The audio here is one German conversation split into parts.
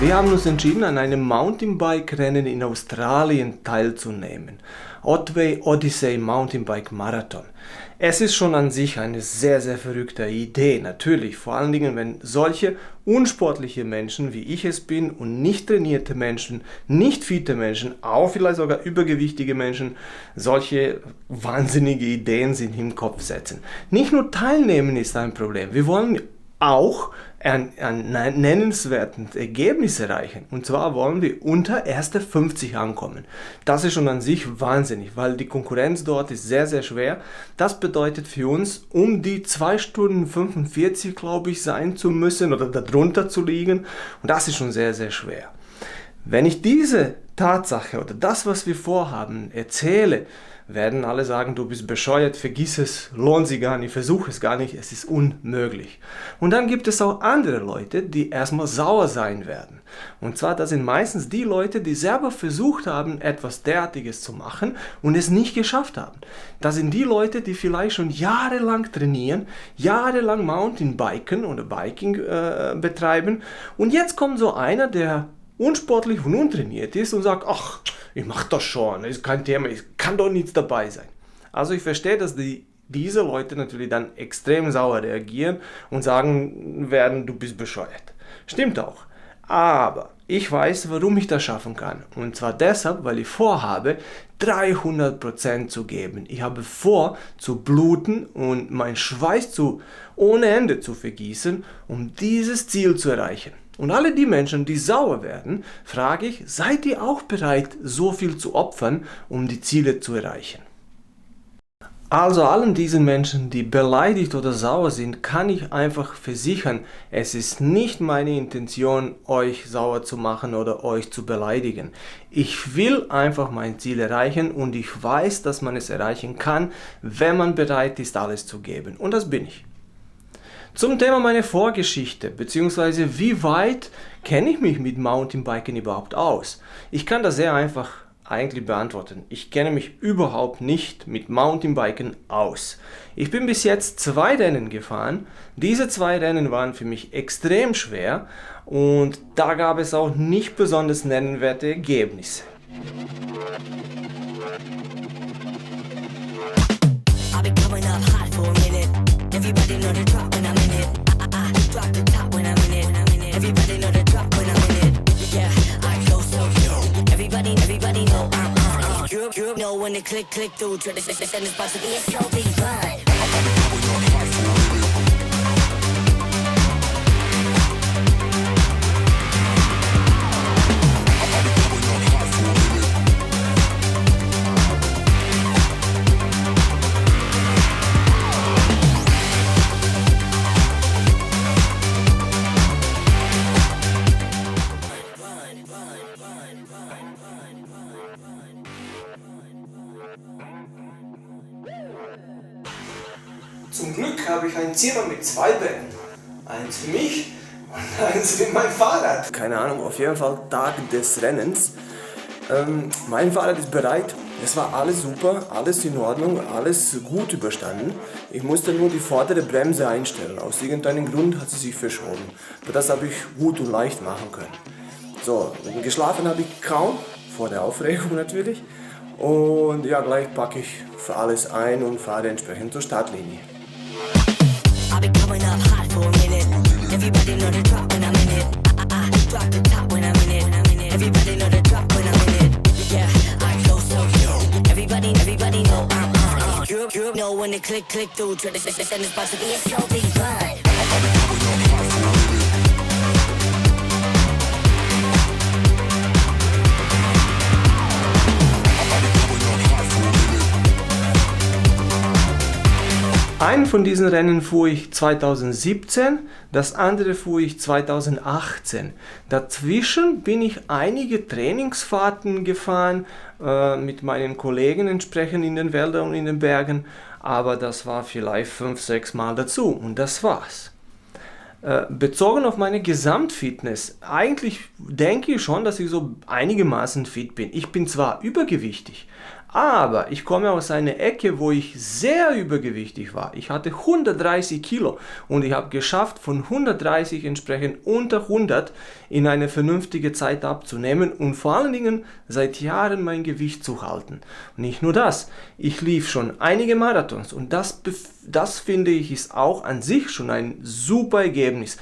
Wir haben uns entschieden, an einem Mountainbike-Rennen in Australien teilzunehmen. Otway Odyssey Mountainbike Marathon. Es ist schon an sich eine sehr, sehr verrückte Idee, natürlich. Vor allen Dingen, wenn solche unsportliche Menschen, wie ich es bin, und nicht trainierte Menschen, nicht fitte Menschen, auch vielleicht sogar übergewichtige Menschen, solche wahnsinnige Ideen sich im Kopf setzen. Nicht nur teilnehmen ist ein Problem. Wir wollen auch ein nennenswertes Ergebnis erreichen. Und zwar wollen wir unter erste 50 ankommen. Das ist schon an sich wahnsinnig, weil die Konkurrenz dort ist sehr, sehr schwer. Das bedeutet für uns, um die 2 Stunden 45, glaube ich, sein zu müssen oder darunter zu liegen. Und das ist schon sehr, sehr schwer. Wenn ich diese Tatsache oder das, was wir vorhaben, erzähle, werden alle sagen, du bist bescheuert, vergiss es, lohnt sich gar nicht, versuch es gar nicht, es ist unmöglich. Und dann gibt es auch andere Leute, die erstmal sauer sein werden. Und zwar, das sind meistens die Leute, die selber versucht haben, etwas derartiges zu machen und es nicht geschafft haben. Das sind die Leute, die vielleicht schon jahrelang trainieren, jahrelang Mountainbiken oder Biking betreiben und jetzt kommt so einer, der unsportlich und untrainiert ist und sagt, ach, ich mache das schon, ist kein Thema, ich kann doch nichts dabei sein. Also ich verstehe, dass diese Leute natürlich dann extrem sauer reagieren und sagen werden, du bist bescheuert. Stimmt auch. Aber ich weiß, warum ich das schaffen kann. Und zwar deshalb, weil ich vorhabe, 300% zu geben. Ich habe vor, zu bluten und meinen Schweiß ohne Ende zu vergießen, um dieses Ziel zu erreichen. Und alle die Menschen, die sauer werden, frage ich, seid ihr auch bereit, so viel zu opfern, um die Ziele zu erreichen? Also allen diesen Menschen, die beleidigt oder sauer sind, kann ich einfach versichern, es ist nicht meine Intention, euch sauer zu machen oder euch zu beleidigen. Ich will einfach mein Ziel erreichen und ich weiß, dass man es erreichen kann, wenn man bereit ist, alles zu geben. Und das bin ich. Zum Thema meine Vorgeschichte, beziehungsweise wie weit kenne ich mich mit Mountainbiken überhaupt aus? Ich kann das sehr einfach eigentlich beantworten. Ich kenne mich überhaupt nicht mit Mountainbiken aus. Ich bin bis jetzt 2 Rennen gefahren. Diese 2 Rennen waren für mich extrem schwer und da gab es auch nicht besonders nennenswerte Ergebnisse. Everybody know the drop when I'm in it. I drop the top when I'm in it. Everybody know the drop when I'm in it. Yeah, I go so cute. Everybody know I'm you know when the click through. Try to send this box to be a so big vibe. Zum Glück habe ich ein Zimmer mit 2 Betten. Eins für mich und eins für mein Fahrrad. Keine Ahnung, auf jeden Fall Tag des Rennens. Mein Fahrrad ist bereit. Es war alles super, alles in Ordnung, alles gut überstanden. Ich musste nur die vordere Bremse einstellen. Aus irgendeinem Grund hat sie sich verschoben. Aber das habe ich gut und leicht machen können. So, geschlafen habe ich kaum, vor der Aufregung natürlich. Und ja, gleich packe ich für alles ein und fahre entsprechend zur Startlinie. I've been coming up hot for a minute. Everybody know the drop when I'm in it. I drop the top when I'm in it. Everybody know the drop when I'm in it. Yeah, I go so cute. Everybody know I'm you know when the click through. Try to send this box to be a so big vibe. Ein von diesen Rennen fuhr ich 2017, das andere fuhr ich 2018. Dazwischen bin ich einige Trainingsfahrten gefahren, mit meinen Kollegen entsprechend in den Wäldern und in den Bergen, aber das war vielleicht 5-6 Mal dazu und das war's. Bezogen auf meine Gesamtfitness, eigentlich denke ich schon, dass ich so einigermaßen fit bin. Ich bin zwar übergewichtig, Aber ich komme aus einer Ecke, wo ich sehr übergewichtig war. Ich hatte 130 Kilo und ich habe geschafft, von 130 entsprechend unter 100 in eine vernünftige Zeit abzunehmen und vor allen Dingen seit Jahren mein Gewicht zu halten. Und nicht nur das, ich lief schon einige Marathons und das finde ich ist auch an sich schon ein super Ergebnis.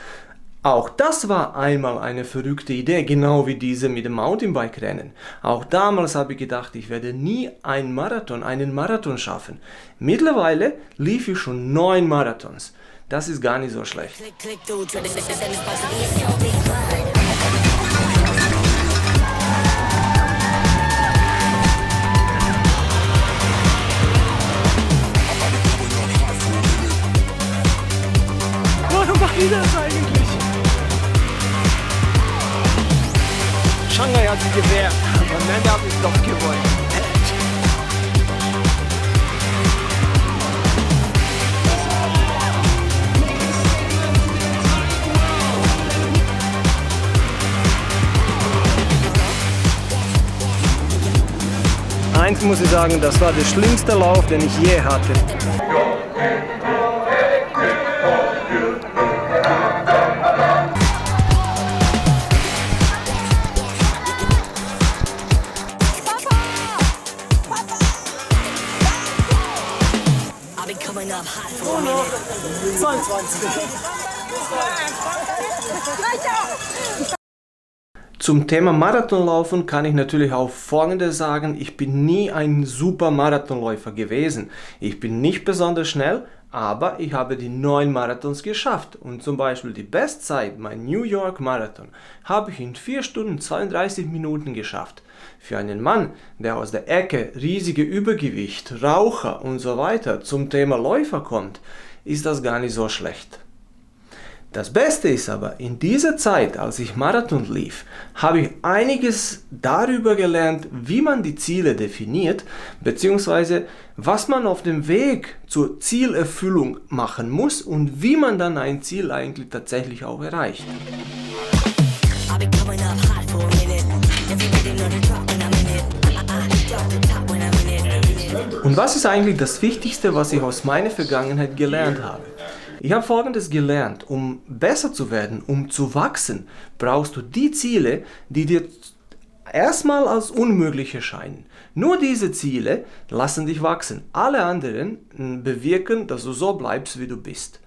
Auch das war einmal eine verrückte Idee, genau wie diese mit dem Mountainbike-Rennen. Auch damals habe ich gedacht, ich werde nie einen Marathon schaffen. Mittlerweile lief ich schon 9 Marathons. Das ist gar nicht so schlecht. Warum macht ihr das eigentlich? Shanghai hat sich gewehrt, aber am Ende habe ich doch gewonnen. Eins muss ich sagen, das war der schlimmste Lauf, den ich je hatte. Oh no. 22. Zum Thema Marathonlaufen kann ich natürlich auch Folgendes sagen. Ich bin nie ein super Marathonläufer gewesen. Ich bin nicht besonders schnell, aber ich habe die 9 Marathons geschafft. Und zum Beispiel die Bestzeit, mein New York Marathon, habe ich in 4 Stunden 32 Minuten geschafft. Für einen Mann, der aus der Ecke riesige Übergewicht, Raucher und so weiter zum Thema Läufer kommt, ist das gar nicht so schlecht. Das Beste ist aber, in dieser Zeit, als ich Marathon lief, habe ich einiges darüber gelernt, wie man die Ziele definiert, beziehungsweise was man auf dem Weg zur Zielerfüllung machen muss und wie man dann ein Ziel eigentlich tatsächlich auch erreicht. Und was ist eigentlich das Wichtigste, was ich aus meiner Vergangenheit gelernt habe? Ich habe Folgendes gelernt: Um besser zu werden, um zu wachsen, brauchst du die Ziele, die dir erstmal als unmöglich erscheinen. Nur diese Ziele lassen dich wachsen. Alle anderen bewirken, dass du so bleibst, wie du bist.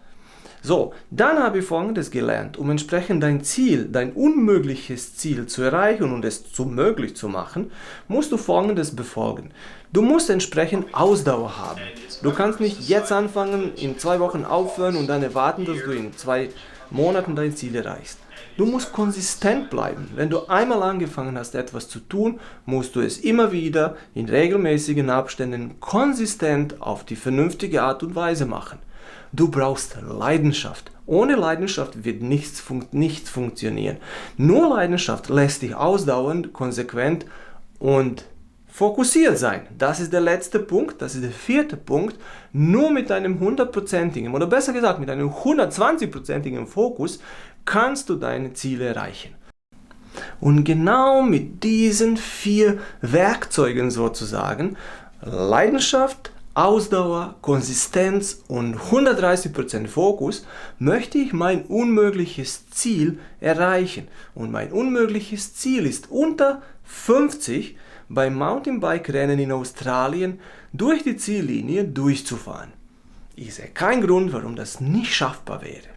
So, dann habe ich Folgendes gelernt: Um entsprechend dein Ziel, dein unmögliches Ziel zu erreichen und es zu möglich zu machen, musst du Folgendes befolgen. Du musst entsprechend Ausdauer haben. Du kannst nicht jetzt anfangen, in 2 Wochen aufhören und dann erwarten, dass du in 2 Monaten dein Ziel erreichst. Du musst konsistent bleiben. Wenn du einmal angefangen hast, etwas zu tun, musst du es immer wieder in regelmäßigen Abständen konsistent auf die vernünftige Art und Weise machen. Du brauchst Leidenschaft. Ohne Leidenschaft wird nichts funktionieren. Nur Leidenschaft lässt dich ausdauernd, konsequent und fokussiert sein. Das ist der letzte Punkt, das ist der 4. Punkt. Nur mit einem 100%igen oder besser gesagt mit einem 120%igen Fokus kannst du deine Ziele erreichen. Und genau mit diesen 4 Werkzeugen sozusagen, Leidenschaft, Ausdauer, Konsistenz und 130% Fokus, möchte ich mein unmögliches Ziel erreichen. Und mein unmögliches Ziel ist unter 50 beim Mountainbike-Rennen in Australien durch die Ziellinie durchzufahren. Ich sehe keinen Grund, warum das nicht schaffbar wäre.